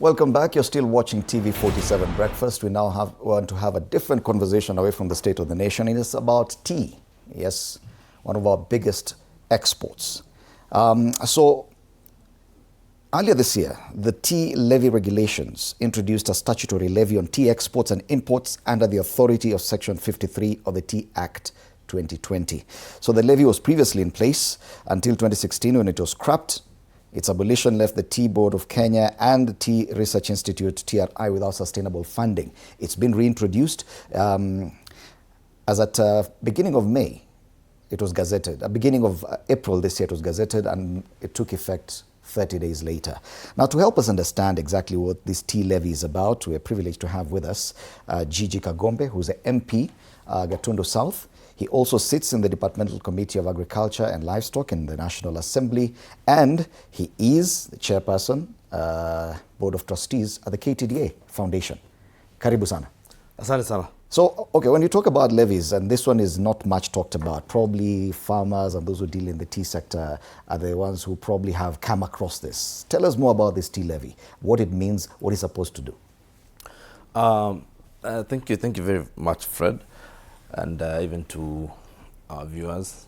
Welcome back. You're still watching TV47 Breakfast. We now want to have a different conversation away from the state of the nation. It is about tea. Yes, one of our biggest exports. So earlier this year, the tea levy regulations introduced a statutory levy on tea exports and imports under the authority of Section 53 of the Tea Act 2020. So the levy was previously in place until 2016 when it was scrapped. Its abolition left the Tea Board of Kenya and the Tea Research Institute, TRI, without sustainable funding. It's been reintroduced as at beginning of May. It was gazetted. At beginning of April this year, it was gazetted, and it took effect 30 days later. Now, to help us understand exactly what this tea levy is about, we are privileged to have with us Gigi Kagombe, who's an MP, Gatundu South. He also sits in the Departmental Committee of Agriculture and Livestock in the National Assembly, and he is the chairperson, Board of Trustees at the KTDA Foundation. Karibu sana. Asante sana. So, okay, when you talk about levies, and this one is not much talked about, probably farmers and those who deal in the tea sector are the ones who probably have come across this. Tell us more about this tea levy, what it means, what it's supposed to do. Thank you very much, Fred, and even to our viewers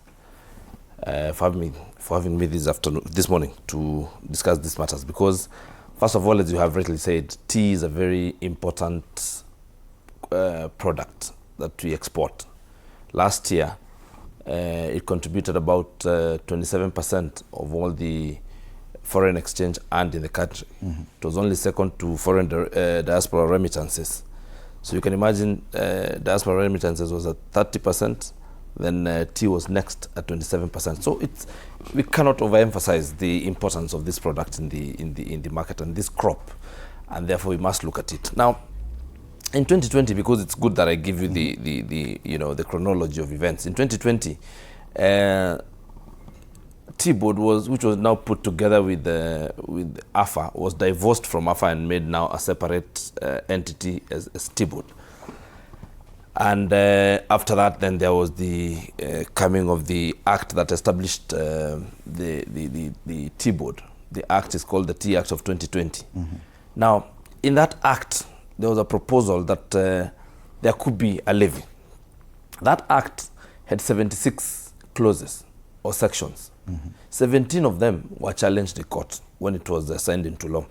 for having me this morning to discuss these matters. Because, first of all, as you have rightly said, tea is a very important product that we export. Last year, it contributed about 27% of all the foreign exchange earned in the country. Mm-hmm. It was only second to foreign diaspora remittances. So you can imagine diaspora remittances was at 30%, then tea was next at 27%. So we cannot overemphasize the importance of this product in the market and this crop, and therefore we must look at it. Now, in 2020, because it's good that I give you the chronology of events. In 2020, Tea Board which was now put together with AFA, was divorced from AFA and made now a separate entity as Tea Board. And after that, then there was the coming of the act that established the Tea Board. The act is called the Tea Act of 2020. Mm-hmm. Now, in that act, there was a proposal that there could be a levy. That act had 76 clauses or sections. Mm-hmm. 17 of them were challenged in court when it was signed into law,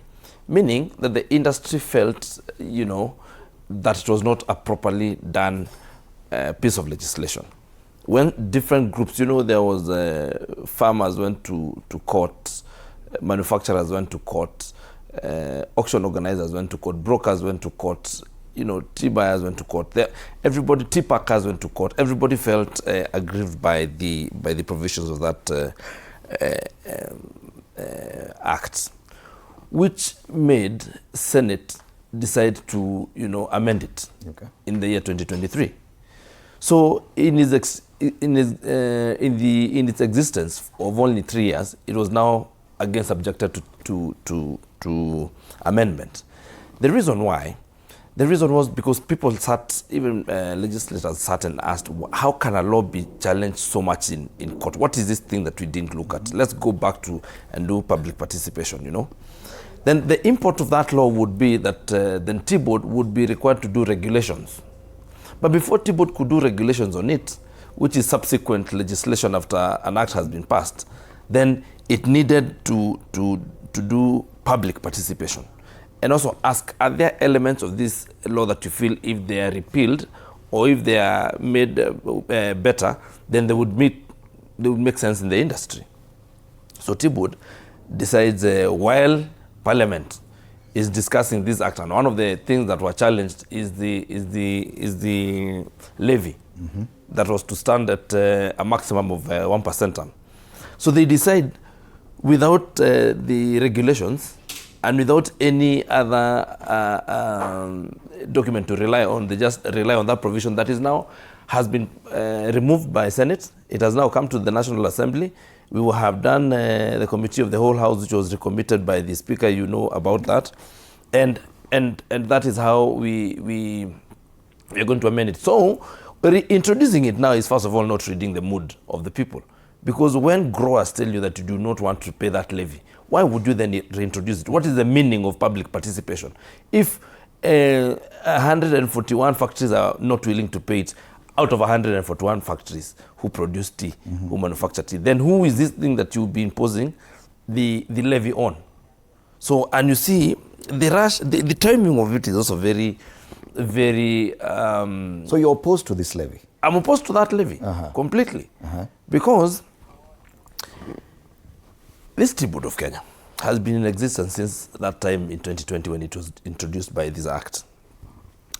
meaning that the industry felt, that it was not a properly done piece of legislation. When different groups, there was farmers went to court, manufacturers went to court, auction organizers went to court, brokers went to court, tea buyers went to court. Everybody, tea packers went to court. Everybody felt aggrieved by the provisions of that act, which made Senate decide to amend it in the year 2023. So in its existence of only 3 years, it was now again subjected to amendment. The reason was because people sat, even legislators sat and asked, how can a law be challenged so much in court? What is this thing that we didn't look at? Let's go back to and do public participation, Then the import of that law would be that then Tea Board would be required to do regulations. But before Tea Board could do regulations on it, which is subsequent legislation after an act has been passed, then it needed to do public participation. And also ask, are there elements of this law that you feel if they are repealed or if they are made better, then they would make sense in the industry? So Tea Board decides while Parliament is discussing this act, and one of the things that were challenged is the levy that was to stand at a maximum of 1%. So they decide, without the regulations and without any other document to rely on, they just rely on that provision that has been removed by Senate. It has now come to the National Assembly. We will have done the Committee of the Whole House, which was recommitted by the Speaker. You know about that, and that is how we are going to amend it. So introducing it now is, first of all, not reading the mood of the people. Because when growers tell you that you do not want to pay that levy, why would you then reintroduce it? What is the meaning of public participation? If 141 factories are not willing to pay it, out of 141 factories who produce tea, who manufacture tea, then who is this thing that you'll be imposing the levy on? So, and you see, the timing of it is also very, very... so you're opposed to this levy? I'm opposed to that levy, completely. Because this Tea Board of Kenya has been in existence since that time in 2020 when it was introduced by this act.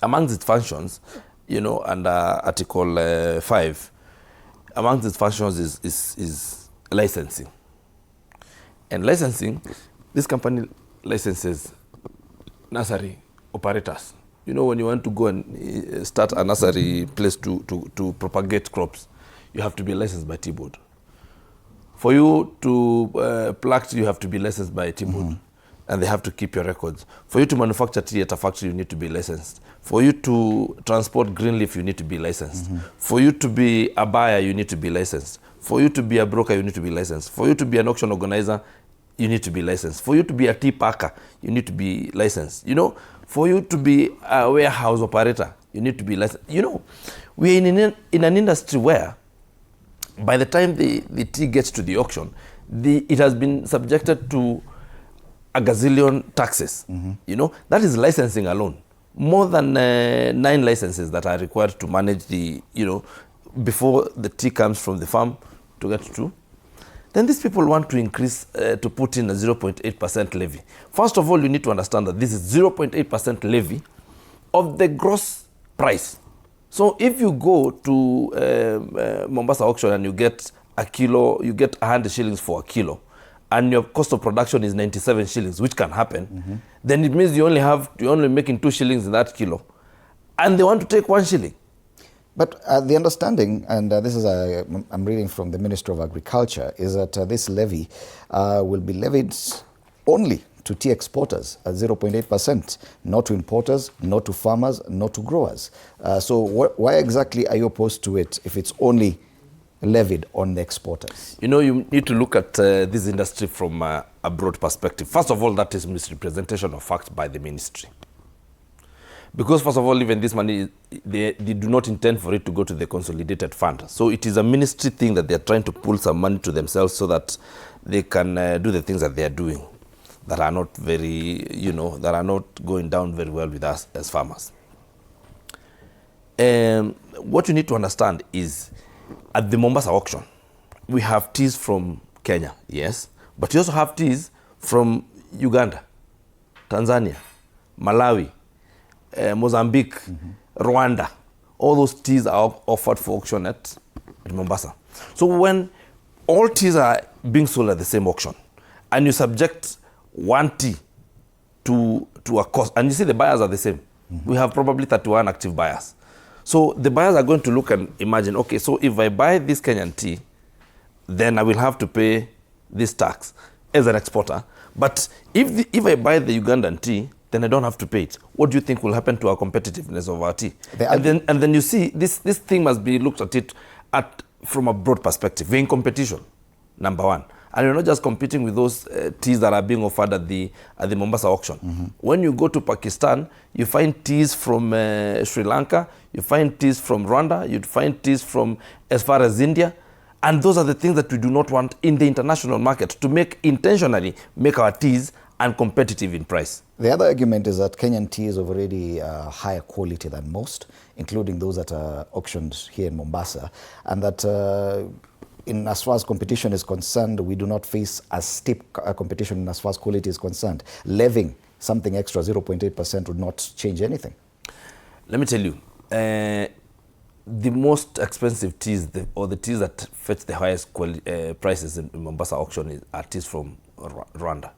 Amongst its functions, you know, under Article 5, amongst its functions is licensing. And licensing, this company licenses nursery operators. You know, when you want to go and start a nursery place to propagate crops, you have to be licensed by Tea Board. For you to pluck, you have to be licensed by Tea Board, and they have to keep your records. For you to manufacture tea at a factory, you need to be licensed. For you to transport green leaf, you need to be licensed. For you to be a buyer, you need to be licensed. For you to be a broker, you need to be licensed. For you to be an auction organizer, you need to be licensed. For you to be a tea packer, you need to be licensed. You know, for you to be a warehouse operator, you need to be licensed. You know, we're in an industry where by the time the tea gets to the auction, it has been subjected to a gazillion taxes. You know, that is licensing alone. More than 9 licenses that are required to manage the, you know, before the tea comes from the farm to get to. Then these people want to increase, to put in a 0.8% levy. First of all, you need to understand that this is 0.8% levy of the gross price. So if you go to Mombasa auction and you get a kilo, you get 100 shillings for a kilo, and your cost of production is 97 shillings, which can happen, then it means you're only making 2 shillings in that kilo, and they want to take 1 shilling. But the understanding, and this is I'm reading from the Minister of Agriculture, is that this levy will be levied only to tea exporters at 0.8%, not to importers, not to farmers, not to growers. So why exactly are you opposed to it if it's only levied on the exporters? You know, you need to look at this industry from a broad perspective. First of all, that is misrepresentation of facts by the ministry. Because first of all, even this money, they do not intend for it to go to the consolidated fund. So it is a ministry thing that they're trying to pull some money to themselves so that they can do the things that they're doing that are not very, you know, that are not going down very well with us as farmers. What you need to understand is at the Mombasa auction, we have teas from Kenya, yes, but you also have teas from Uganda, Tanzania, Malawi, Mozambique, Rwanda. All those teas are offered for auction at Mombasa. So when all teas are being sold at the same auction and you subject one tea to a cost, and you see the buyers are the same. We have probably 31 active buyers. So the buyers are going to look and imagine, okay, so if I buy this Kenyan tea, then I will have to pay this tax as an exporter. But if I buy the Ugandan tea, then I don't have to pay it. What do you think will happen to our competitiveness of our tea? And then you see, this thing must be looked at it from a broad perspective. We're in competition, number one. And you're not just competing with those teas that are being offered at the Mombasa auction. When you go to Pakistan, you find teas from Sri Lanka, you find teas from Rwanda, you find teas from as far as India. And those are the things that we do not want in the international market to intentionally make our teas uncompetitive in price. The other argument is that Kenyan tea is of already higher quality than most, including those that are auctioned here in Mombasa, and that as far as competition is concerned, we do not face as steep competition as far as quality is concerned. Levying something extra, 0.8%, would not change anything. Let me tell you, the most expensive teas, or the teas that fetch the highest prices in Mombasa auction are teas from Rwanda.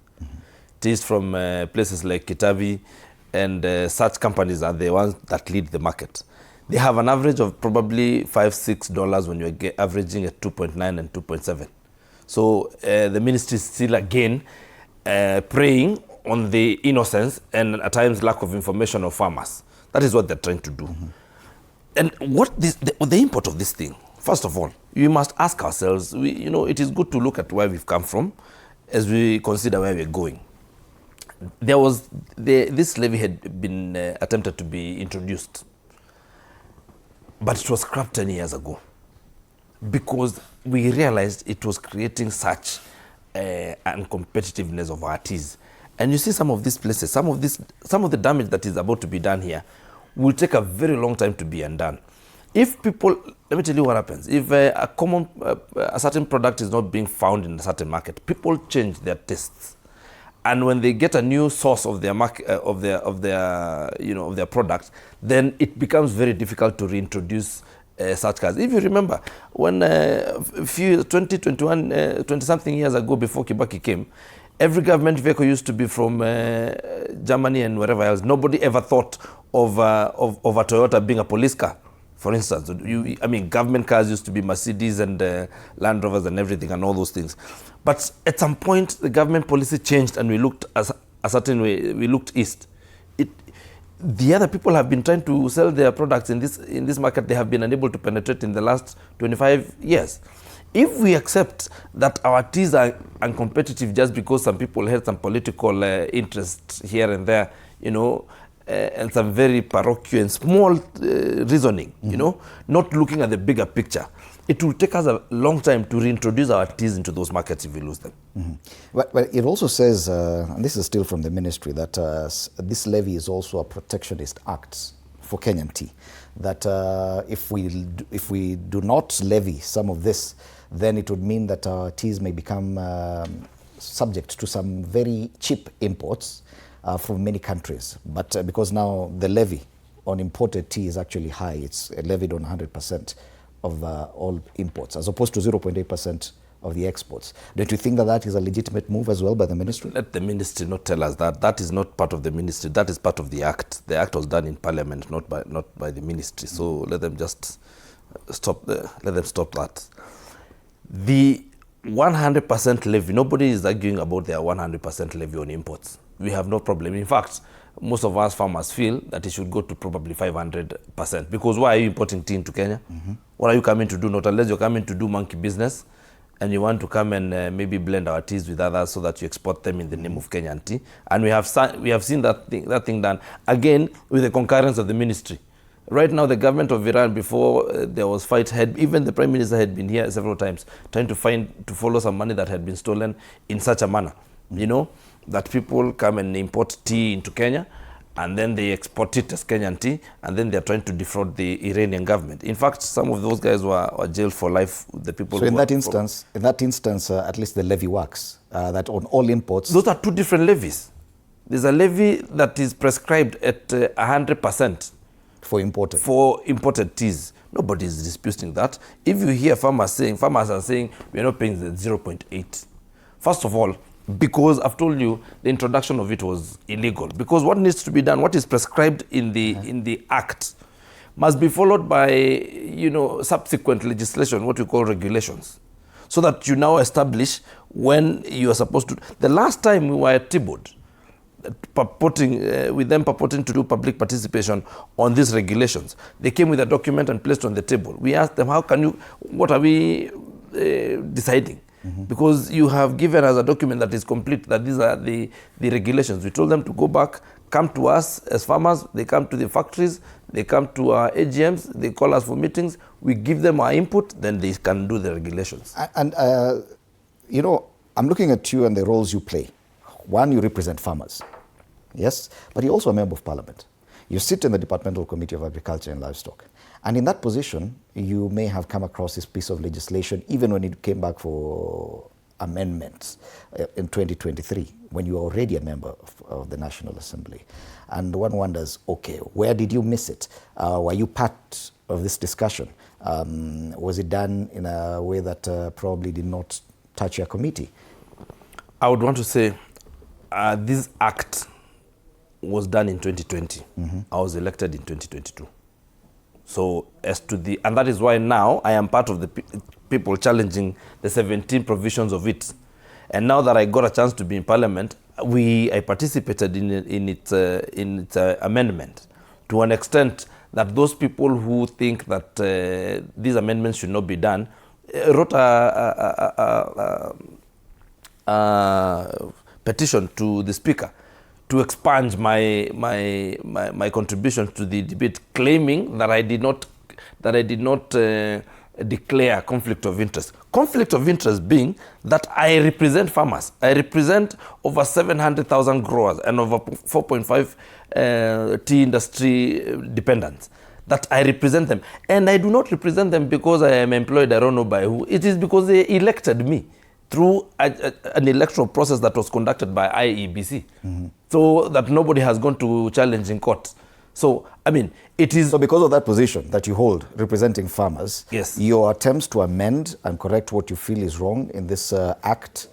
Teas from places like GOtv and such companies are the ones that lead the market. They have an average of probably $5-6 when you're averaging at 2.9 and 2.7. So the ministry is still again preying on the innocence and at times lack of information of farmers. That is what they're trying to do. And what the import of this thing, first of all, we must ask ourselves, it is good to look at where we've come from as we consider where we're going. This levy had been attempted to be introduced, but it was scrapped 10 years ago because we realized it was creating such uncompetitiveness of our teas. And you see some of these places, some of the damage that is about to be done here will take a very long time to be undone. If people, let me tell you what happens. If a certain product is not being found in a certain market, people change their tastes. And when they get a new source of their market, of their product, then it becomes very difficult to reintroduce such cars. If you remember, when 20-something years ago, before Kibaki came, every government vehicle used to be from Germany and wherever else. Nobody ever thought of a Toyota being a police car, for instance. Government cars used to be Mercedes and Land Rovers and everything and all those things. But at some point, the government policy changed and we looked a certain way. We looked east. The other people have been trying to sell their products in this market. They have been unable to penetrate in the last 25 years. If we accept that our teas are uncompetitive just because some people had some political interests here and there, and some very parochial and small reasoning, not looking at the bigger picture, it will take us a long time to reintroduce our teas into those markets if we lose them. But it also says, and this is still from the ministry, that this levy is also a protectionist act for Kenyan tea. That if we do not levy some of this, then it would mean that our teas may become subject to some very cheap imports from many countries. But because now the levy on imported tea is actually high, it's levied on 100% of all imports, as opposed to 0.8% of the exports. Don't you think that that is a legitimate move as well by the ministry? Let the ministry not tell us that. That is not part of the ministry. That is part of the act. The act was done in parliament, not by the ministry. So let them just stop that. The 100% levy, nobody is arguing about their 100% levy on imports. We have no problem. In fact, most of us farmers feel that it should go to probably 500%. Because why are you importing tea into Kenya? What are you coming to do? Not unless you're coming to do monkey business and you want to come and maybe blend our teas with others so that you export them in the name of Kenyan tea. And we have seen that thing done, again, with the concurrence of the ministry. Right now, the government of Iran, before there was fight, even the Prime Minister had been here several times trying to follow some money that had been stolen in such a manner, that people come and import tea into Kenya and then they export it as Kenyan tea, and then they're trying to defraud the Iranian government. In fact, some of those guys were jailed for life. The people. So in that instance, at least the levy works. That on all imports. Those are two different levies. There's a levy that is prescribed at 100% for imported teas. Nobody is disputing that. If you hear farmers are saying we're not paying the 0.8. First of all, because I've told you the introduction of it was illegal. Because what needs to be done, what is prescribed in the act, must be followed by subsequent legislation, what we call regulations, so that you now establish when you are supposed to. The last time we were at T-Board, with them purporting to do public participation on these regulations, they came with a document and placed on the table. We asked them, what are we deciding? Because you have given us a document that is complete, that these are the regulations. We told them to go back, come to us as farmers, they come to the factories, they come to our AGMs, they call us for meetings, we give them our input, then they can do the regulations. And I'm looking at you and the roles you play. One, you represent farmers, yes, but you're also a member of parliament. You sit in the Departmental Committee of Agriculture and Livestock. And in that position, you may have come across this piece of legislation even when it came back for amendments in 2023, when you were already a member of the National Assembly. And one wonders, okay, where did you miss it? Were you part of this discussion? Was it done in a way that probably did not touch your committee? I would want to say this act was done in 2020. I was elected in 2022. So and that is why now I am part of the people challenging the 17 provisions of it. And now that I got a chance to be in parliament, I participated in its amendment to an extent that those people who think that these amendments should not be done wrote a petition to the Speaker to expunge my contribution to the debate, claiming that I did not declare conflict of interest. Conflict of interest being that I represent farmers. I represent over 700,000 growers and over 4.5 tea industry dependents. That I represent them. And I do not represent them because I am employed, I don't know by who. It is because they elected me through an electoral process that was conducted by IEBC. So that nobody has gone to challenge in court. So, I mean, it is... So because of that position that you hold, representing farmers, yes, your attempts to amend and correct what you feel is wrong in this act,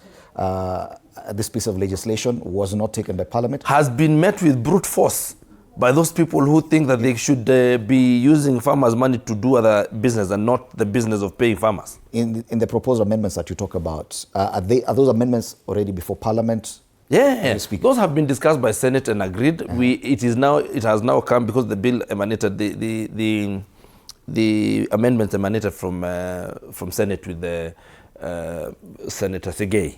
this piece of legislation, was not taken by Parliament? Has been met with brute force by those people who think that they should be using farmers' money to do other business and not the business of paying farmers. In the proposed amendments that you talk about, are those amendments already before Parliament? Yeah, those have been discussed by Senate and agreed. It has now come because the bill emanated, the amendments emanated from Senate with the Senator Segei.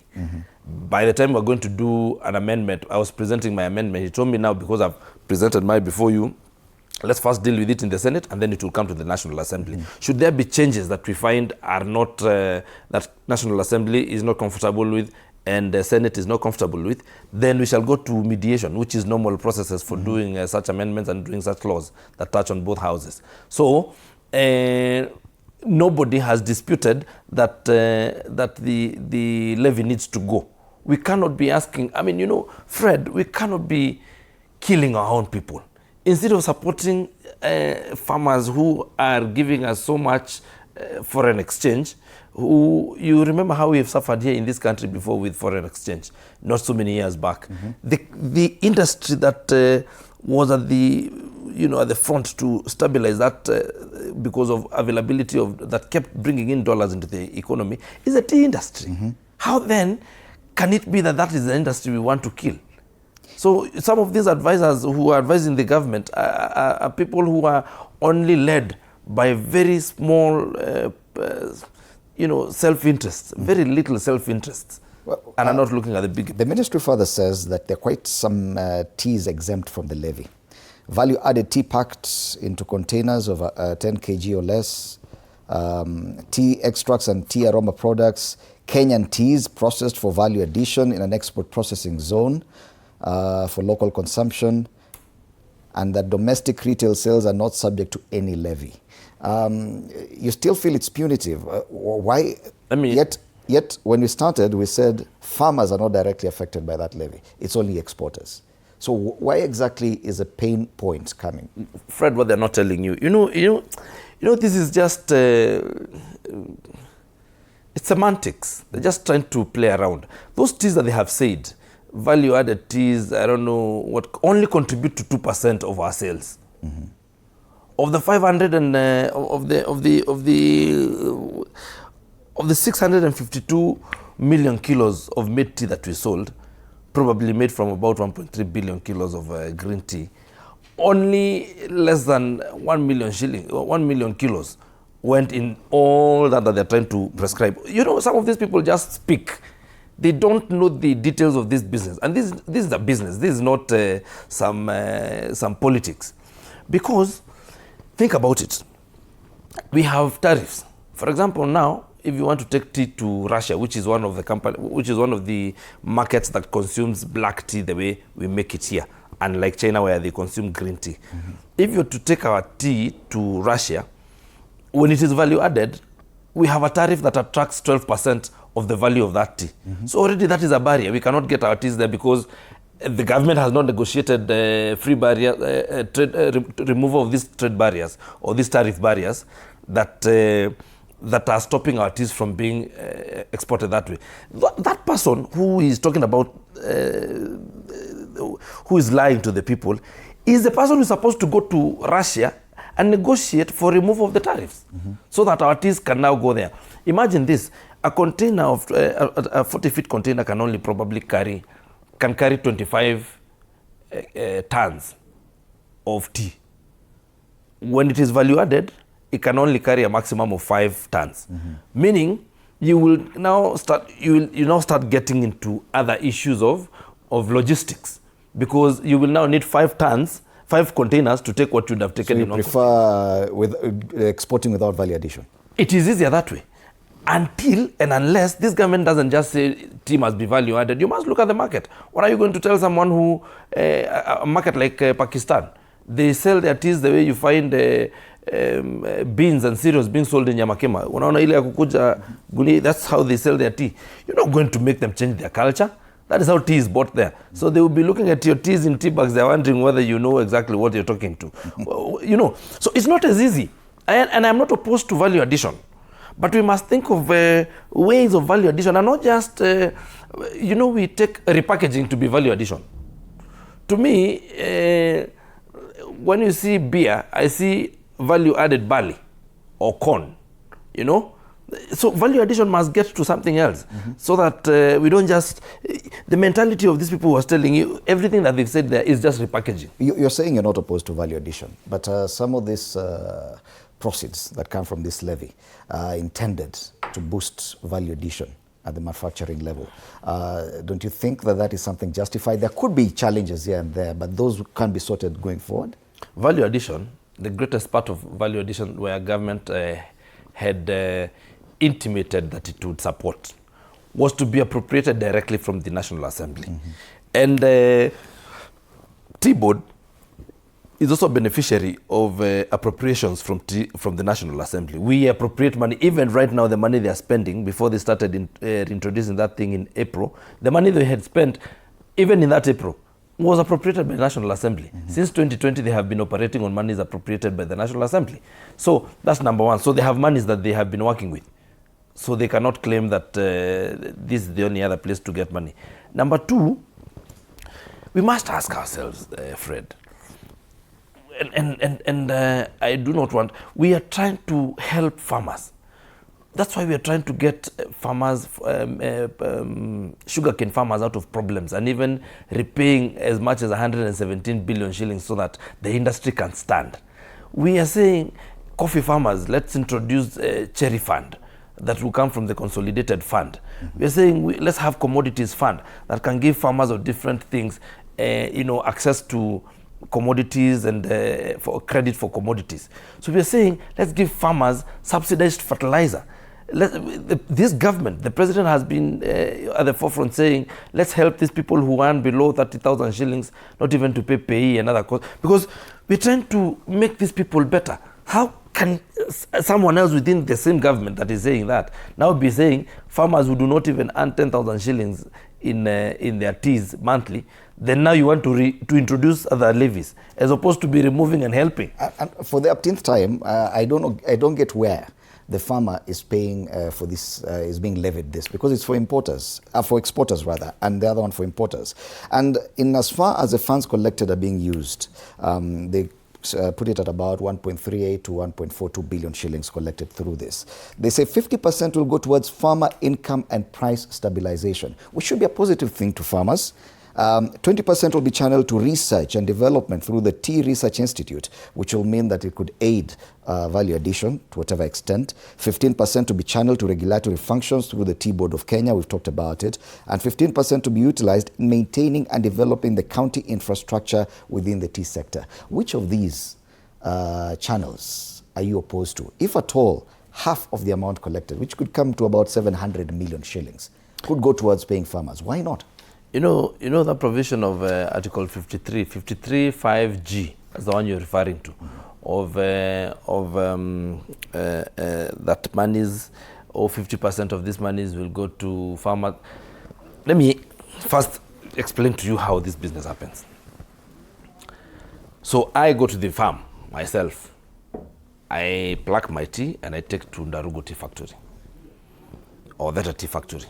By the time we're going to do an amendment, I was presenting my amendment. He told me now, because I've presented mine before you, let's first deal with it in the Senate and then it will come to the National Assembly. Should there be changes that we find are not, that National Assembly is not comfortable with and the Senate is not comfortable with, then we shall go to mediation, which is normal processes for doing such amendments and doing such laws that touch on both houses. So, nobody has disputed that that the levy needs to go. We cannot be asking, I mean, you know, Fred, we cannot be killing our own people. Instead of supporting farmers who are giving us so much foreign exchange, who, you remember how we have suffered here in this country before with foreign exchange, not so many years back. The industry that was at the, you know, at the front to stabilize that because of availability of, that kept bringing in dollars into the economy, is the tea industry. How then can it be that that is the industry we want to kill? So some of these advisors who are advising the government are people who are only led by very small you know, self-interest, very little self-interest, well, and are not looking at the big... The ministry further says that there are quite some teas exempt from the levy. Value-added tea packed into containers of 10 kg or less, tea extracts and tea aroma products, Kenyan teas processed for value addition in an export processing zone for local consumption, and that domestic retail sales are not subject to any levy. You still feel it's punitive. Why? I mean, yet when we started, we said farmers are not directly affected by that levy. It's only exporters. So why exactly is a pain point coming? Fred, what they're not telling you, you know, this is just it's semantics. They're just trying to play around. Those teas that they have said, value-added teas, I don't know what, only contribute to 2% of our sales. Of the 500 and of the 652 million kilos of made tea that we sold, probably made from about 1.3 billion kilos of green tea, only less than 1 million kilos went in all that they're trying to prescribe. You know, some of these people just speak. They don't know the details of this business. And this is a business. This is not some politics. Because, think about it. We have tariffs. For example, now, if you want to take tea to Russia, which is one of the markets that consumes black tea the way we make it here, unlike China where they consume green tea. If you're to take our tea to Russia, when it is value added, we have a tariff that attracts 12% of the value of that tea. So already that is a barrier. We cannot get our teas there because the government has not negotiated free barrier, removal of these trade barriers or these tariff barriers that are stopping our teas from being exported that way. That person who is talking about, who is lying to the people, is the person who is supposed to go to Russia and negotiate for removal of the tariffs so that our teas can now go there. Imagine this, a container of, a 40-feet container can only probably carry 25 tons of tea. when it is value added, it can only carry a maximum of 5 tons. Meaning, you will now start getting into other issues of logistics, because you will now need 5 tons, 5 containers to take what you'd have taken. So you prefer exporting without value addition? It is easier that way. Until and unless this government doesn't just say tea must be value added, you must look at the market. What are you going to tell someone who, a market like Pakistan, they sell their teas the way you find beans and cereals being sold in Yamakema. That's how they sell their tea. You're not going to make them change their culture. That is how tea is bought there. So they will be looking at your teas in tea bags. They're wondering whether you know exactly what you're talking to. So it's not as easy. And I'm not opposed to value addition. But we must think of ways of value addition, and not just, we take repackaging to be value addition. To me, when you see beer, I see value added barley or corn, So value addition must get to something else, so that we don't just, the mentality of these people who are telling you, everything that they've said there is just repackaging. You're saying you're not opposed to value addition, but some of these proceeds that come from this levy are intended to boost value addition at the manufacturing level. Don't you think that is something justified? There could be challenges here and there, but those can be sorted going forward? Value addition, the greatest part of value addition where government had intimated that it would support, was to be appropriated directly from the National Assembly. And Tea Board is also a beneficiary of appropriations from the National Assembly. We appropriate money, even right now, the money they are spending, before they started introducing that thing in April, the money they had spent, even in that April, was appropriated by the National Assembly. Since 2020, they have been operating on monies appropriated by the National Assembly. So that's number one. So they have monies that they have been working with. So they cannot claim that this is the only other place to get money. Number two, we must ask ourselves, Fred, and I do not want, we are trying to help farmers. That's why we are trying to get farmers, sugarcane farmers out of problems, and even repaying as much as 117 billion shillings so that the industry can stand. We are saying, coffee farmers, let's introduce a cherry fund that will come from the consolidated fund. We are saying, let's have commodities fund that can give farmers of different things, access to commodities and for credit for commodities. So we are saying, let's give farmers subsidized fertilizer. This government, the president has been at the forefront saying, let's help these people who earn below 30,000 shillings, not even to pay pay and other costs, because we're trying to make these people better. How can someone else within the same government that is saying that now be saying farmers who do not even earn 10,000 shillings in their teas monthly, then now you want to introduce other levies as opposed to be removing and helping? And for the 18th time, I don't get where the farmer is paying for this, is being levied this, because it's for importers, for exporters rather, and the other one for importers. And in as far as the funds collected are being used, they put it at about 1.38 to 1.42 billion shillings collected through this. They say 50% will go towards farmer income and price stabilization, which should be a positive thing to farmers. 20% will be channeled to research and development through the Tea Research Institute, which will mean that it could aid value addition to whatever extent. 15% to be channeled to regulatory functions through the Tea Board of Kenya, we've talked about it, and 15% to be utilized in maintaining and developing the county infrastructure within the tea sector. Which of these channels are you opposed to? If at all, half of the amount collected, which could come to about 700 million shillings, could go towards paying farmers. Why not? You know the provision of Article 53.5G, that's the one you're referring to, of that monies, or 50% of these monies will go to farmers. Let me first explain to you how this business happens. So I go to the farm myself. I pluck my tea and I take to Ndarugu Tea Factory or Theta Tea Factory.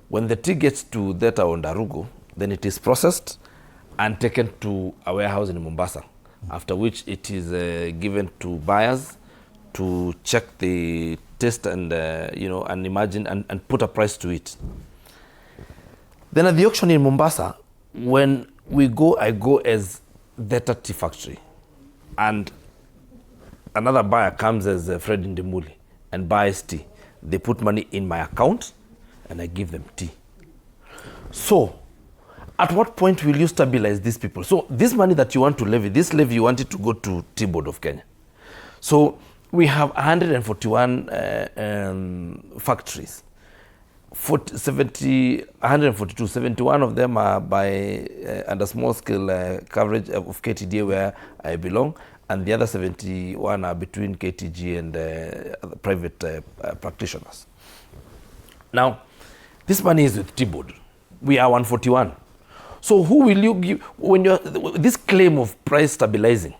When the tea gets to Theta or Ndarugu, then it is processed and taken to a warehouse in Mombasa, after which it is given to buyers to check the taste and, and imagine and put a price to it. Then at the auction in Mombasa, when we go, I go as Theta Tea Factory, and another buyer comes as Fred Ndimuli and buys tea. They put money in my account and I give them tea. So, at what point will you stabilize these people? So, this money that you want to levy, this levy you want it to go to Tea Board of Kenya. So, we have 141 factories. 142, 71 of them are by under small scale coverage of KTDA where I belong, and the other 71 are between KTG and private practitioners. Now, this money is with T-Board. We are 141. So who will you give, when you're, this claim of price stabilizing,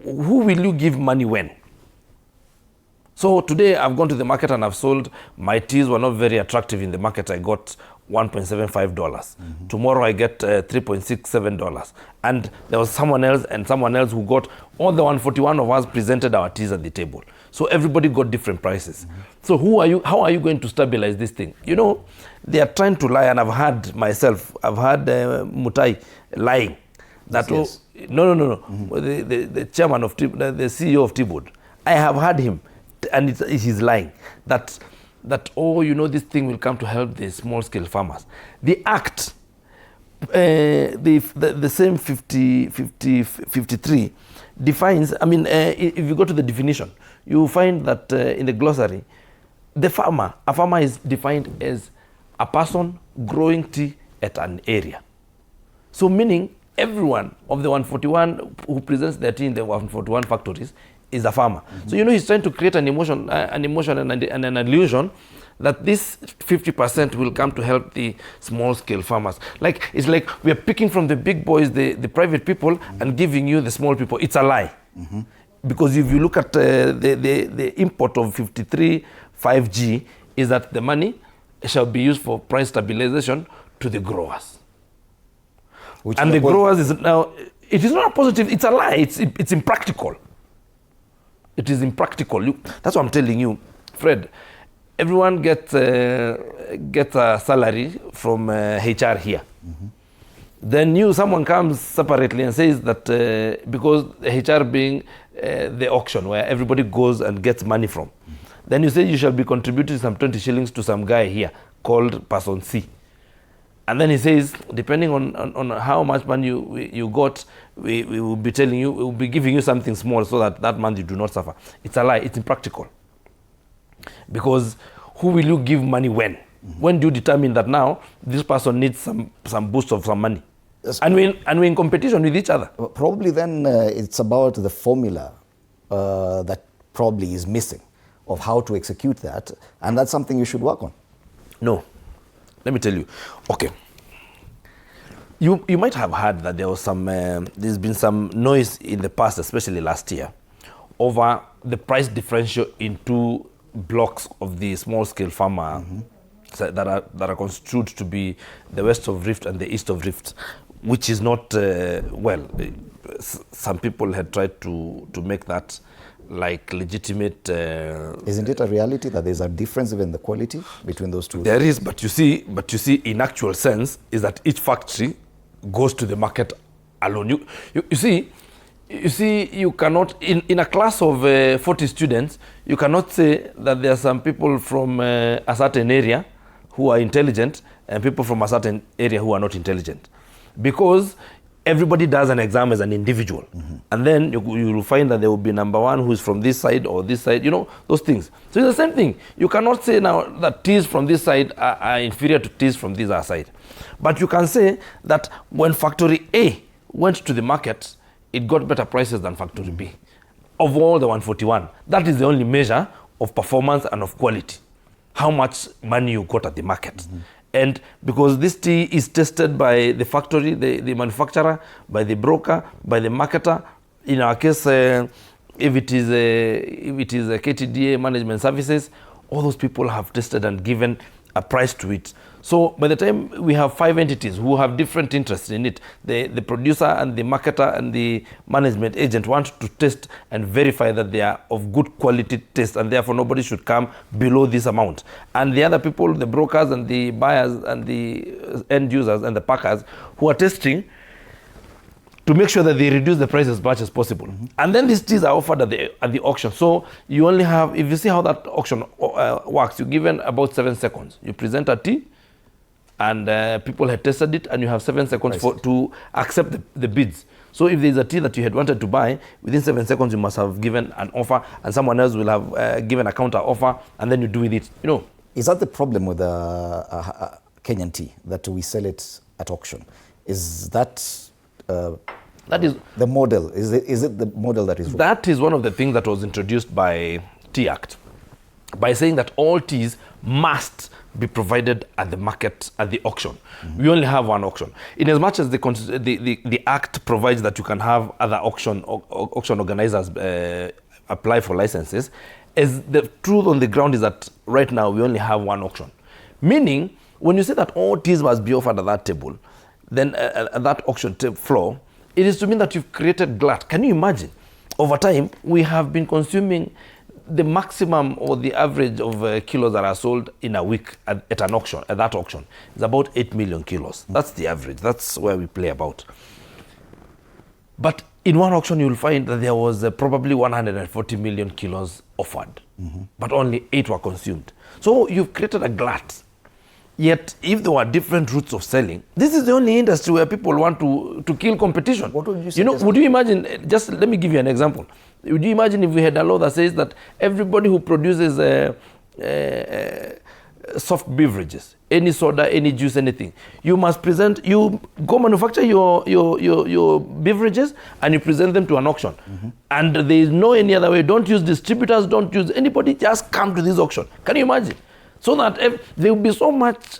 who will you give money when? So today I've gone to the market and I've sold, my teas were not very attractive in the market. I got $1.75. Tomorrow I get $3.67. And there was someone else who got, all the 141 of us presented our teas at the table. So everybody got different prices. So how are you going to stabilize this thing? You know, they are trying to lie, and I've heard Mutai lying. That yes. No. The chairman of the CEO of T-Board, I have heard him, and he's lying, that this thing will come to help the small scale farmers. The act, the same 53 defines, if you go to the definition, you find that in the glossary, a farmer is defined as a person growing tea at an area. So meaning everyone of the 141 who presents their tea in the 141 factories is a farmer. So he's trying to create an emotion and an illusion that this 50% will come to help the small scale farmers. It's like we are picking from the big boys, the private people, and giving you the small people. It's a lie. Because if you look at the import of 53 5G, is that the money shall be used for price stabilization to the growers. And the growers is now, it is not a positive, it's a lie, it's impractical. It is impractical. That's what I'm telling you, Fred. Everyone gets a salary from HR here. Then someone comes separately and says that because HR being the auction where everybody goes and gets money from, then you say you shall be contributing some 20 shillings to some guy here called person C. And then he says, depending on how much money you got, we will be telling you, we will be giving you something small so that month you do not suffer. It's a lie. It's impractical. Because who will you give money when? When do you determine that now this person needs some boost of some money? Yes. And we're in competition with each other. Well, probably then it's about the formula that probably is missing of how to execute that, and that's something you should work on. No. Let me tell you. Okay. You might have heard that there was there's been some noise in the past, especially last year, over the price differential in two blocks of the small scale farmer that are construed to be the west of Rift and the east of Rift, which is not, some people had tried to make that like legitimate. Isn't it a reality that there's a difference even in the quality between those two? There is, but you see, in actual sense, is that each factory goes to the market alone. You see, you cannot, in a class of 40 students, you cannot say that there are some people from a certain area who are intelligent and people from a certain area who are not intelligent. Because everybody does an exam as an individual. And then you will find that there will be number one who is from this side or this side, those things. So it's the same thing. You cannot say now that teas from this side are inferior to teas from this other side. But you can say that when factory A went to the market, it got better prices than factory B. Of all the 141, that is the only measure of performance and of quality. How much money you got at the market. And because this tea is tested by the factory, the manufacturer, by the broker, by the marketer. In our case, if it is a KTDA management services, all those people have tested and given a price to it. So by the time we have 5 entities who have different interests in it, the producer and the marketer and the management agent want to test and verify that they are of good quality taste, and therefore nobody should come below this amount. And the other people, the brokers and the buyers and the end users and the packers who are testing to to make sure that they reduce the price as much as possible. And then these teas are offered at the auction. So you only have, if you see how that auction works, you're given about 7 seconds. You present a tea, and people had tested it, and you have 7 seconds to accept the bids. So if there's a tea that you had wanted to buy, within 7 seconds you must have given an offer, and someone else will have given a counter offer, and then you do with it. You know. Is that the problem with Kenyan tea, that we sell it at auction? Is that that is the model? Is it the model that is wrong? That is one of the things that was introduced by Tea Act, by saying that all teas must be provided at the market, at the auction. We only have one auction. In as much as the Act provides that you can have other auction organizers apply for licenses, as the truth on the ground is that right now we only have one auction. Meaning, when you say that all teas must be offered at that table, then at that auction floor, it is to mean that you've created glut. Can you imagine? Over time, we have been consuming the maximum or the average of kilos that are sold in a week at an auction, at that auction, is about 8 million kilos. That's the average. That's where we play about. But in one auction, you'll find that there was probably 140 million kilos offered, but only 8 were consumed. So you've created a glut. Yet, if there were different routes of selling, this is the only industry where people want to kill competition. What would you say? You know, would you imagine, just let me give you an example. Would you imagine if we had a law that says that everybody who produces soft beverages, any soda, any juice, anything, you must present, you go manufacture your beverages and you present them to an auction. And there is no any other way. Don't use distributors, don't use anybody, just come to this auction. Can you imagine? So that there will be so much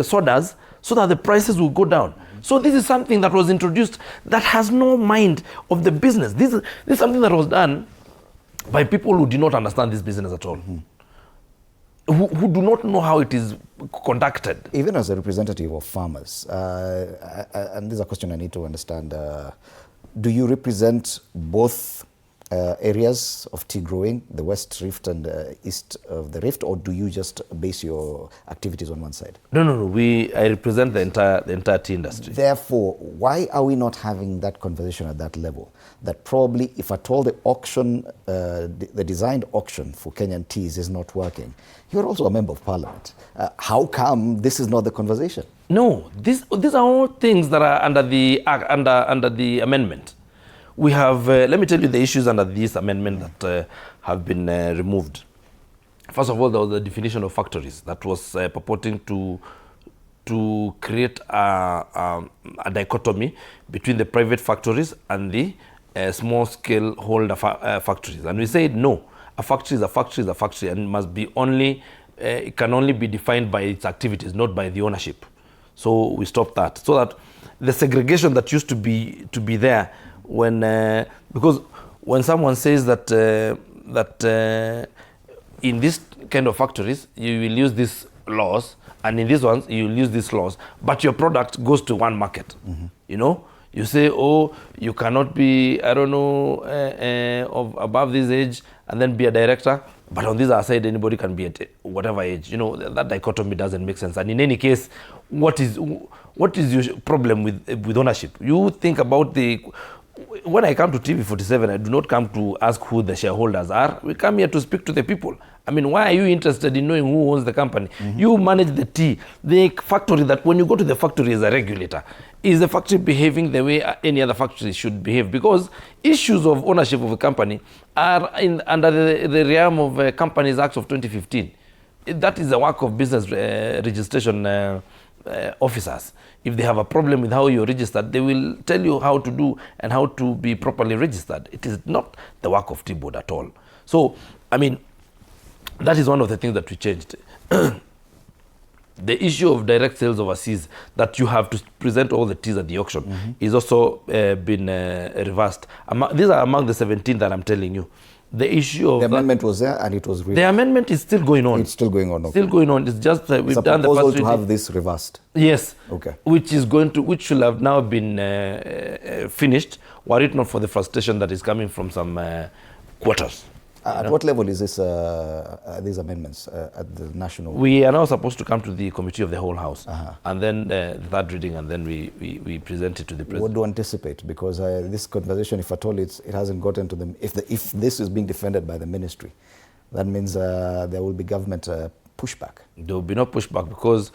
sodas, so that the prices will go down. So this is something that was introduced that has no mind of the business. This is something that was done by people who do not understand this business at all, who do not know how it is conducted. Even as a representative of farmers, and this is a question I need to understand, do you represent both areas of tea growing, the West Rift and East of the Rift, or do you just base your activities on one side? No. I represent the entire tea industry. Therefore, why are we not having that conversation at that level? That probably, if at all the auction, the designed auction for Kenyan teas is not working, you're also a member of Parliament. How come this is not the conversation? No, these are all things that are under the amendment. We have, let me tell you the issues under this amendment that have been removed. First of all, there was the definition of factories that was purporting to create a dichotomy between the private factories and the small-scale holder factories. And we said, no, a factory is a factory is a factory, and must be only, it can only be defined by its activities, not by the ownership. So we stopped that. So that the segregation that used to be there, because when someone says that in this kind of factories you will use these laws, and in these ones you will use these laws, but your product goes to one market, you know, you say, oh, you cannot be, I don't know, of above this age and then be a director, but on this other side anybody can be at whatever age. You know, that dichotomy doesn't make sense. And in any case, what is your problem with ownership? You think about when I come to TV47, I do not come to ask who the shareholders are. We come here to speak to the people. I mean, why are you interested in knowing who owns the company? You manage the tea. The factory, that when you go to the factory as a regulator, is the factory behaving the way any other factory should behave? Because issues of ownership of a company are under the realm of Companies Act of 2015. That is the work of business registration officers. If they have a problem with how you're registered, they will tell you how to do and how to be properly registered. It is not the work of T-Board at all. So, I mean, that is one of the things that we changed. The issue of direct sales overseas, that you have to present all the teas at the auction, is also been reversed. These are among the 17 that I'm telling you. The issue of the amendment was there and it was reversed. The amendment is still going on. It's still going on. Okay. Still going on. It's just we've done the proposal to have this reversed. Yes. Okay. Which should have now been finished, were it not for the frustration that is coming from some quarters. At what level is this these amendments at the national? We are now supposed to come to the committee of the whole house, and then the third reading, and then we present it to the president. What do you anticipate? Because this conversation, if at all it hasn't gotten to them, if this is being defended by the ministry, that means there will be government pushback. There will be no pushback, because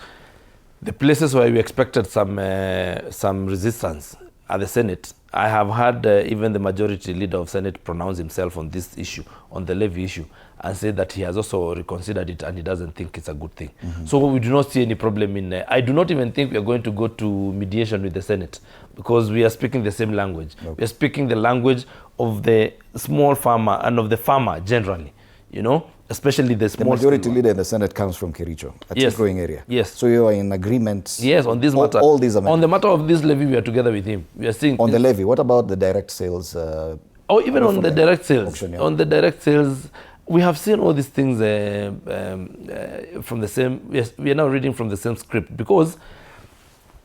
the places where we expected some resistance at the Senate, I have had even the majority leader of Senate pronounce himself on this issue, on the levy issue, and say that he has also reconsidered it and he doesn't think it's a good thing. So we do not see any problem in I do not even think we are going to go to mediation with the Senate, because we are speaking the same language. Okay. We are speaking the language of the small farmer and of the farmer generally, you know, especially the small. The majority leader in the Senate comes from Kericho, a tea-growing area. Yes. So you are in agreement. Yes, on this matter. All these amendments. On the matter of this levy, we are together with him. We are seeing. On the levy, what about the direct sales? Even on the direct sales. Auction, yeah. On the direct sales, we have seen all these things from the same. Yes, we are now reading from the same script, because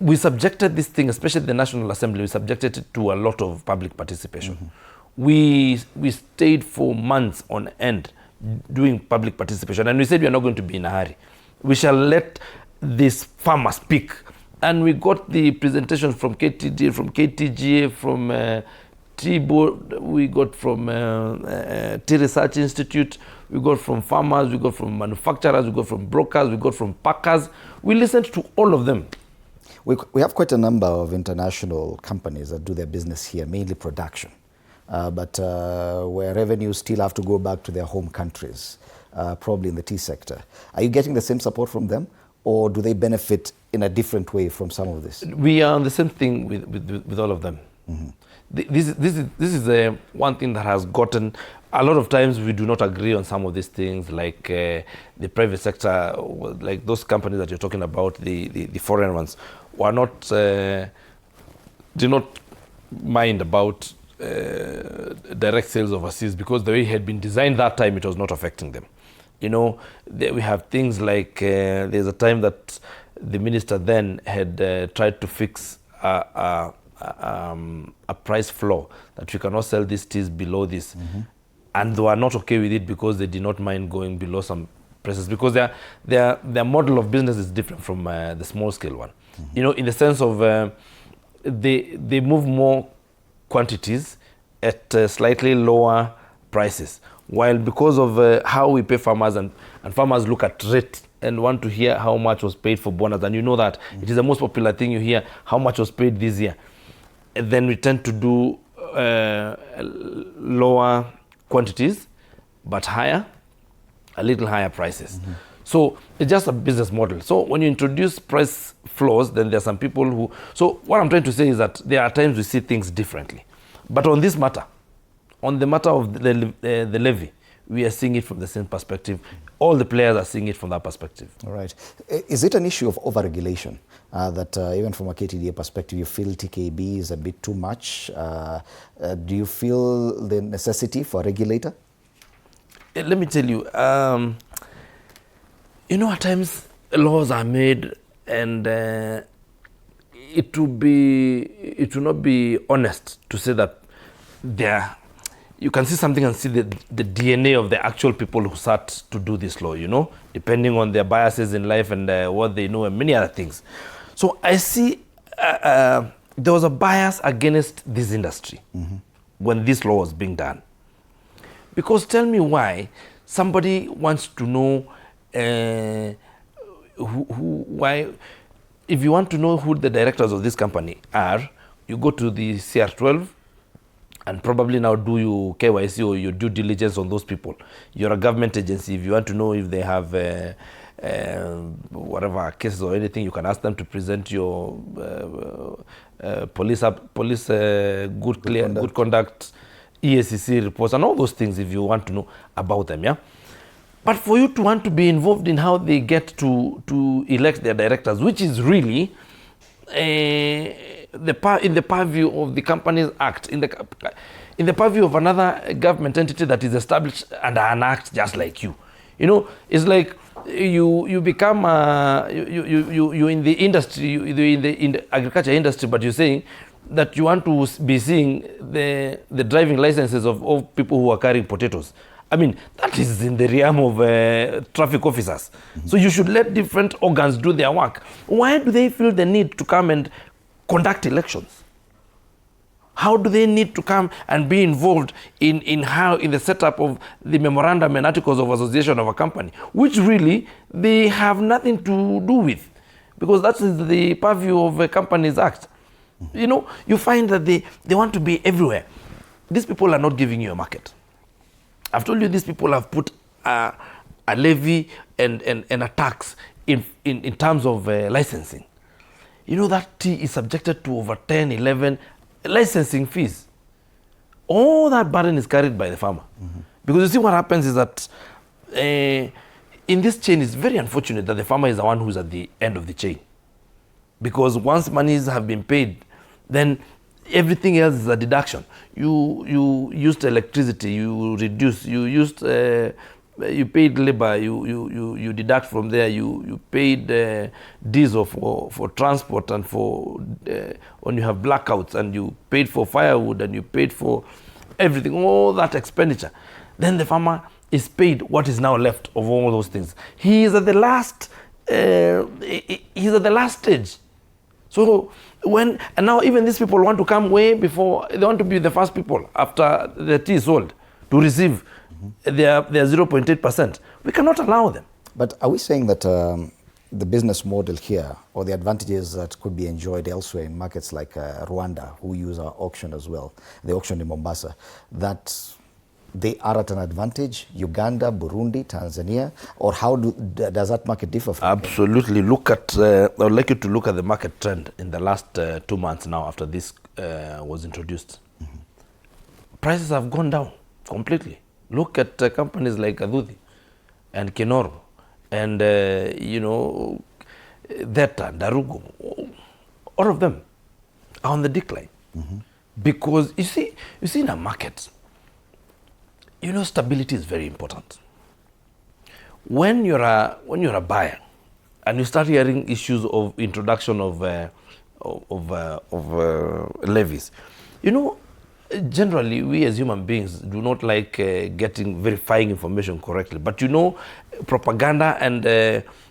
we subjected this thing, especially the National Assembly, we subjected it to a lot of public participation. We stayed for months on end doing public participation, and we said we are not going to be in a hurry. We shall let this farmer speak. And we got the presentations from KTD, from KTGA, from T-Board, we got from Tea Research Institute, we got from farmers, we got from manufacturers, we got from brokers, we got from packers. We listened to all of them. We have quite a number of international companies that do their business here, mainly production. But where revenues still have to go back to their home countries, probably in the tea sector. Are you getting the same support from them, or do they benefit in a different way from some of this? We are on the same thing with all of them. This is one thing that has gotten, a lot of times we do not agree on some of these things, like the private sector, like those companies that you're talking about, the foreign ones, were not, do not mind about direct sales overseas, because the way it had been designed that time, it was not affecting them. You know, we have things like, there's a time that the minister then had tried to fix a price floor, that we cannot sell these teas below this. And they were not okay with it, because they did not mind going below some prices, because their model of business is different from the small scale one. You know, in the sense of they move more quantities at slightly lower prices, while because of how we pay farmers, and farmers look at rate and want to hear how much was paid for bonus, and you know that it is the most popular thing you hear, how much was paid this year. And then we tend to do lower quantities, but a little higher prices. So it's just a business model. So when you introduce price floors, then there are some people who... So what I'm trying to say is that there are times we see things differently. But on this matter, on the matter of the levy, we are seeing it from the same perspective. All the players are seeing it from that perspective. All right. Is it an issue of overregulation that even from a KTDA perspective, you feel TKB is a bit too much? Do you feel the necessity for a regulator? Let me tell you, you know, at times laws are made, and it will not be honest to say that you can see something and see the DNA of the actual people who sat to do this law, you know, depending on their biases in life and what they know and many other things. So I see there was a bias against this industry when this law was being done. Because tell me why somebody wants to know why, if you want to know who the directors of this company are, you go to the CR12 and probably now do your KYC or your due diligence on those people. You're a government agency. If you want to know if they have whatever cases or anything, you can ask them to present your police good conduct, EACC reports, and all those things if you want to know about them. Yeah. But for you to want to be involved in how they get to elect their directors, which is really in the purview of the Companies Act, in the purview of another government entity that is established under an act just like you. You know, it's like you become you in the industry, in the agriculture industry, but you're saying that you want to be seeing the driving licenses of people who are carrying potatoes. I mean, that is in the realm of traffic officers. So you should let different organs do their work. Why do they feel the need to come and conduct elections? How do they need to come and be involved in the setup of the memorandum and articles of association of a company, which really they have nothing to do with, because that is the purview of a Companies Act. You know, you find that they want to be everywhere. These people are not giving you a market. I've told you these people have put a levy and a tax in terms of licensing. You know that tea is subjected to over 10, 11 licensing fees. All that burden is carried by the farmer. Because you see what happens is that in this chain, it's very unfortunate that the farmer is the one who's at the end of the chain. Because once monies have been paid, then everything else is a deduction. You used electricity, you reduce, you paid labor, you deduct from there, you paid diesel for transport and for when you have blackouts, and you paid for firewood, and you paid for everything, all that expenditure. Then the farmer is paid what is now left of all those things. He is at the last he's at the last stage. So and now even these people want to come way before, they want to be the first people after the tea is sold to receive their 0.8%. We cannot allow them. But are we saying that the business model here, or the advantages that could be enjoyed elsewhere in markets like Rwanda, who use our auction as well, the auction in Mombasa, that they are at an advantage, Uganda, Burundi, Tanzania, or how does that market differ from Absolutely. Look at, I would like you to look at the market trend in the last 2 months now after this was introduced. Prices have gone down completely. Look at companies like GOtv and Kinoro and, you know, Theta, Darugo. All of them are on the decline. Because you see in a market, you know, stability is very important. When you're a buyer and you start hearing issues of introduction of levies, you know, generally we as human beings do not like verifying information correctly. But you know, propaganda and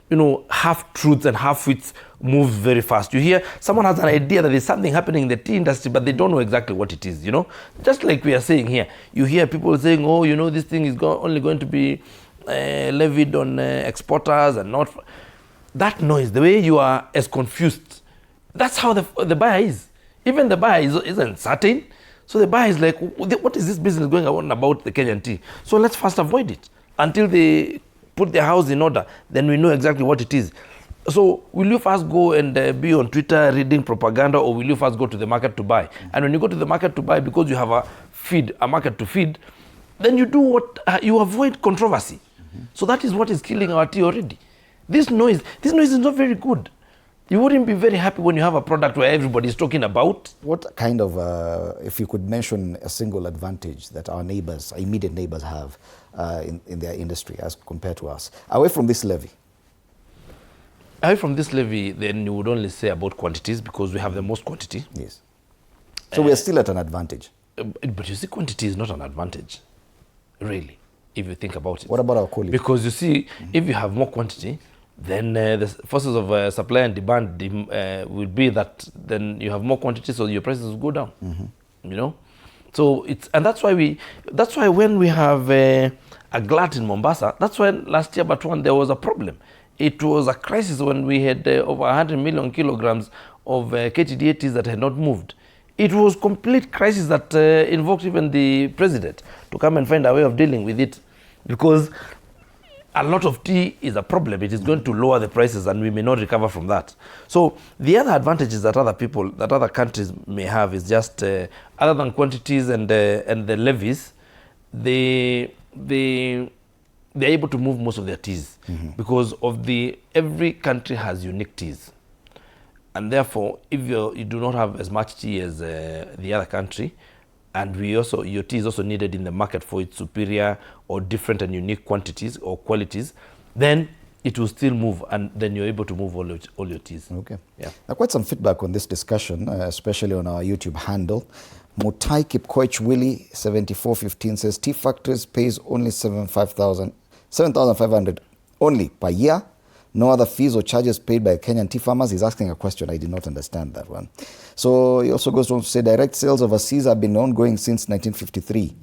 you know, half truths and half wits move very fast. You hear someone has an idea that there's something happening in the tea industry, but they don't know exactly what it is, you know. Just like we are saying here, you hear people saying, oh, you know, this thing is only going to be levied on exporters and not. That noise, the way you are as confused, that's how the buyer is. Even the buyer isn't certain. So the buyer is like, what is this business going on about the Kenyan tea? So let's first avoid it until they put their house in order, then we know exactly what it is. So will you first go and be on Twitter reading propaganda, or will you first go to the market to buy? And when you go to the market to buy, because you have a market to feed, then you do what, you avoid controversy. So that is what is killing our tea already. This noise is not very good. You wouldn't be very happy when you have a product where everybody is talking about. What kind of, if you could mention a single advantage that our neighbors, our immediate neighbors have in their industry as compared to us, away from this levy? Away from this levy, then you would only say about quantities, because we have the most quantity. Yes. So we are still at an advantage. But you see, quantity is not an advantage, really, if you think about it. What about our quality? Because you see, if you have more quantity, then the forces of supply and demand will be that then you have more quantity, so your prices will go down. You know, so that's why when we have a glut in Mombasa, that's why last year but one there was a problem. It was a crisis when we had over 100 million kilograms of KTDA that had not moved. It was complete crisis that invoked even the president to come and find a way of dealing with it, because a lot of tea is a problem. It is going to lower the prices, and we may not recover from that. So the other advantages that other countries may have is just other than quantities and the levies, they're able to move most of their teas because of every country has unique teas, and therefore if you do not have as much tea as the other country, and your tea is also needed in the market for its superior or different and unique quantities or qualities, then it will still move, and then you're able to move all your teas. Okay. Yeah. Now, quite some feedback on this discussion, especially on our YouTube handle. Mutai Kipkoech Willie 7415 says tea factories pays only 7,500 only per year. No other fees or charges paid by Kenyan tea farmers. He's asking a question. I did not understand that one. So he also goes on to say direct sales overseas have been ongoing since 1953.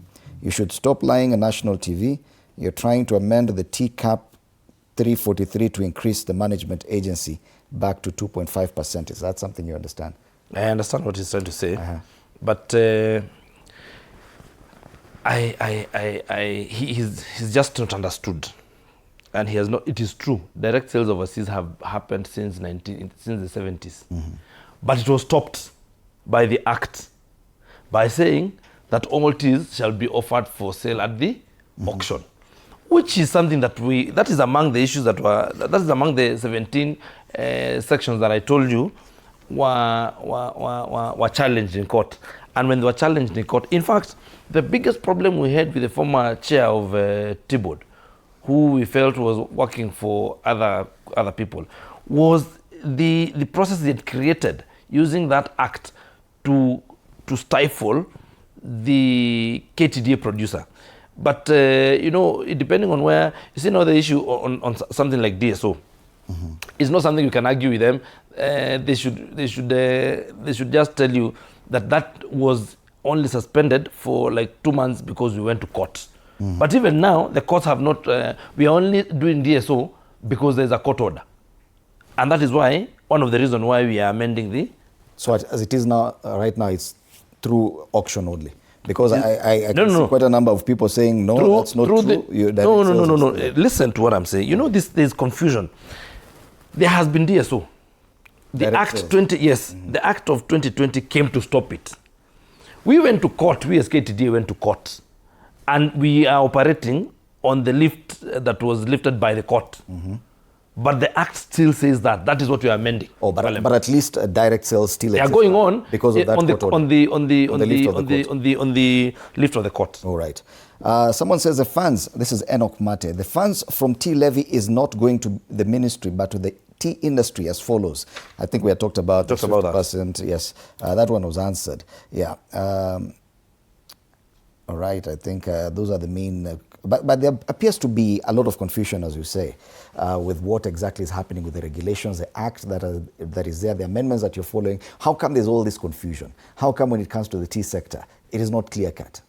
You should stop lying on national TV. You're trying to amend the tea cap 343 to increase the management agency back to 2.5%. Is that something you understand? I understand what he's trying to say, but he's just not understood, and he has not. It is true. Direct sales overseas have happened since the 70s, but it was stopped by the Act by saying that all teas shall be offered for sale at the auction, which is something that is among the issues that is among the 17 sections that I told you were challenged in court. And when they were challenged in court, in fact, the biggest problem we had with the former chair of T-Board, who we felt was working for other people, was the process they had created using that act to stifle the KTDA producer. But depending on where you see now the issue on something like DSO, it's not something you can argue with them. They should just tell you that was only suspended for like 2 months because we went to court. But even now, the courts have not. We are only doing DSO because there's a court order, and that is why one of the reasons why we are amending the. So as it is now, right now, it's through auction only. Because I see quite a number of people saying, no, that's not true. No. Listen to what I'm saying. There's confusion. There has been DSO. The Act of 2020 came to stop it. We went to court, we as KTDA went to court. And we are operating on the lift that was lifted by the court. But the Act still says that is what we are amending. But at least direct sales still are going on because of that on the lift of the court. All right. Someone says the funds. This is Enoch Mate. The funds from tea levy is not going to the ministry, but to the tea industry as follows. I think we had talked about 50%. Yes, that one was answered. Yeah. All right. I think those are the main. But there appears to be a lot of confusion, as you say, with what exactly is happening with the regulations, the act that is there, the amendments that you're following. How come there's all this confusion? How come when it comes to the tea sector, it is not clear-cut?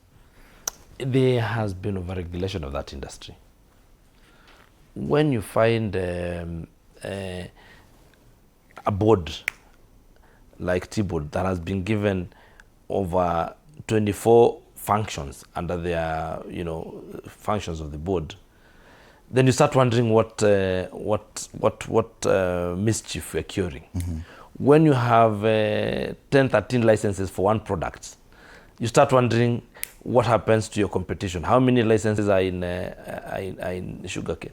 There has been over-regulation of that industry. When you find a board like T-Board that has been given over 24 functions under their, functions of the board, then you start wondering what mischief we're curing. When you have 10, 13 licenses for one product, you start wondering what happens to your competition. How many licenses are in sugarcane?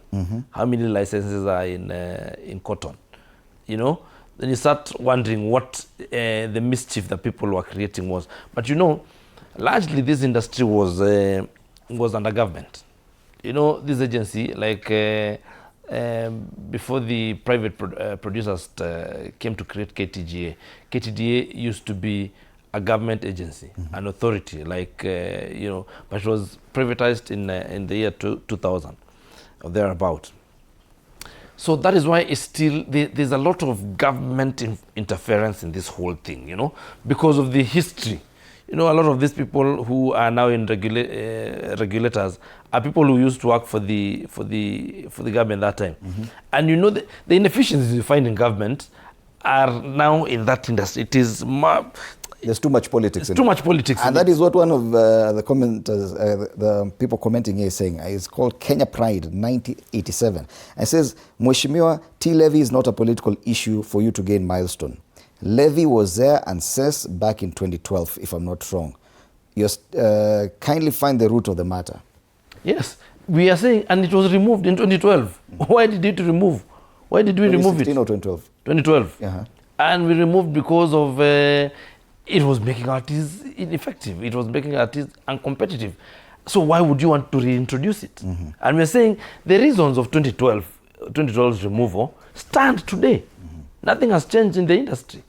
How many licenses are in cotton? Then you start wondering what the mischief that people were creating was. But largely this industry was under government. This agency, like before the private producers came to create KTGA, KTDA used to be a government agency, an authority, like, but it was privatized in the year 2000 or thereabout. So that is why it's still, there's a lot of government interference in this whole thing, because of the history. A lot of these people who are now in regulators are people who used to work for the government that time. And the inefficiencies you find in government are now in that industry. It is there's too much politics. Too much politics. And that is what one of the commenters, the people commenting here is saying. It's called Kenya Pride 1987. And it says, Mheshimiwa, tea levy is not a political issue for you to gain milestone. Levy was there and says back in 2012, if I'm not wrong. You kindly find the root of the matter. Yes, we are saying, and it was removed in 2012. Why did it remove? Why did we remove it? 2016 or 2012? 2012. And we removed because of it was making artists ineffective. It was making artists uncompetitive. So why would you want to reintroduce it? And we're saying the reasons of 2012's removal stand today. Nothing has changed in the industry.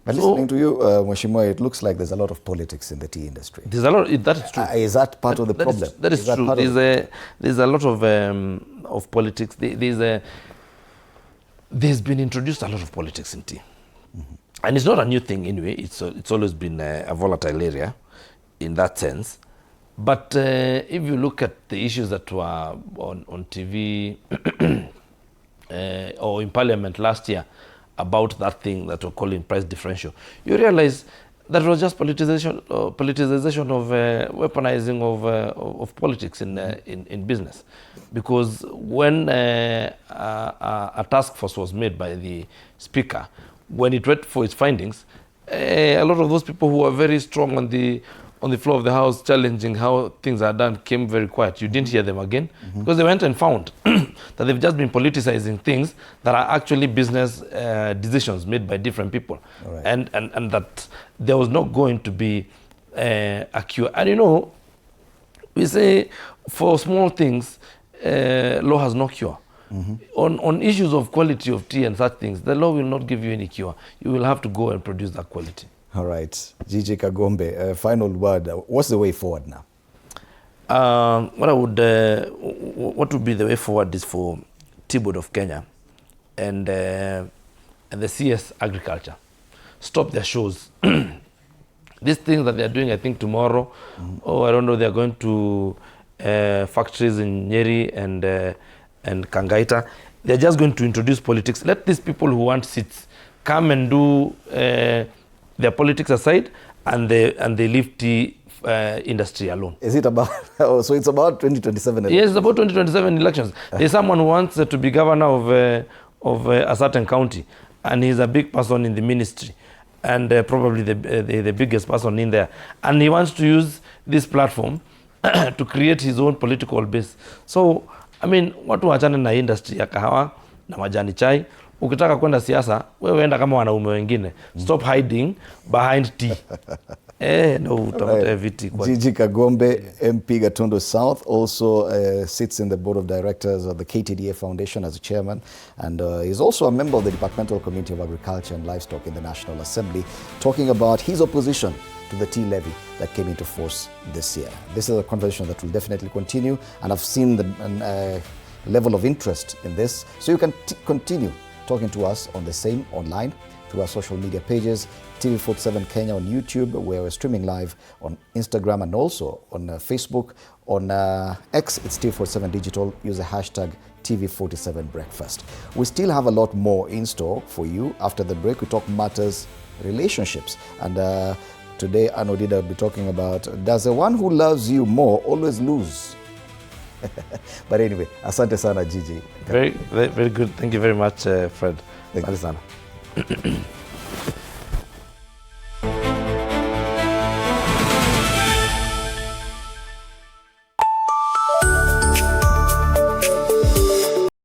But listening to you, Mheshimiwa, it looks like there's a lot of politics in the tea industry. There's a lot. That is true. Is that part of the problem? That is true. There's a lot of politics. There's been introduced a lot of politics in tea, and it's not a new thing anyway. It's always been a volatile area, in that sense. But if you look at the issues that were on TV or in Parliament last year about that thing that we're calling price differential, you realize that was just politicization of weaponizing of politics in business. Because when a task force was made by the speaker, when it went for its findings, a lot of those people who were very strong on the floor of the house challenging how things are done came very quiet. You didn't hear them again because they went and found that they've just been politicizing things that are actually business decisions made by different people. Right. And that there was not going to be a cure. And you know, we say for small things, law has no cure. On issues of quality of tea and such things, the law will not give you any cure. You will have to go and produce that quality. All right. GG Kagombe, final word. What's the way forward now? What would be the way forward is for Tea Board of Kenya and the CS Agriculture stop their shows. These things that they're doing, I think tomorrow, I don't know, they're going to factories in Nyeri and Kangaita. They're just going to introduce politics. Let these people who want seats come and do their politics aside, and they leave tea industry alone. Is it about, so it's about 2027 elections? Yes, it's about 2027 elections. There's someone who wants to be governor of a certain county, and he's a big person in the ministry, and probably the biggest person in there. And he wants to use this platform to create his own political base. So, I mean, watu wachane na industry ya kahawa na majani chai. Ukitaka kwenda siasa, wewe enda kama wanaume wengine. Stop hiding behind tea. GG Kagombe, MP Gatundu South, also sits in the board of directors of the KTDA Foundation as a chairman, and is also a member of the Departmental Committee of Agriculture and Livestock in the National Assembly, talking about his opposition to the tea levy that came into force this year. This is a conversation that will definitely continue, and I've seen the level of interest in this, so you can continue talking to us on the same online through our social media pages, TV47 Kenya on YouTube, where we're streaming live on Instagram and also on Facebook. On X, it's TV47 Digital. Use the hashtag TV47 Breakfast. We still have a lot more in store for you. After the break, we talk matters, relationships. And today, Anodida will be talking about, does the one who loves you more always lose? But anyway, asante sana Gigi. Very good. Thank you very much, Fred. Thank you. Asante sana.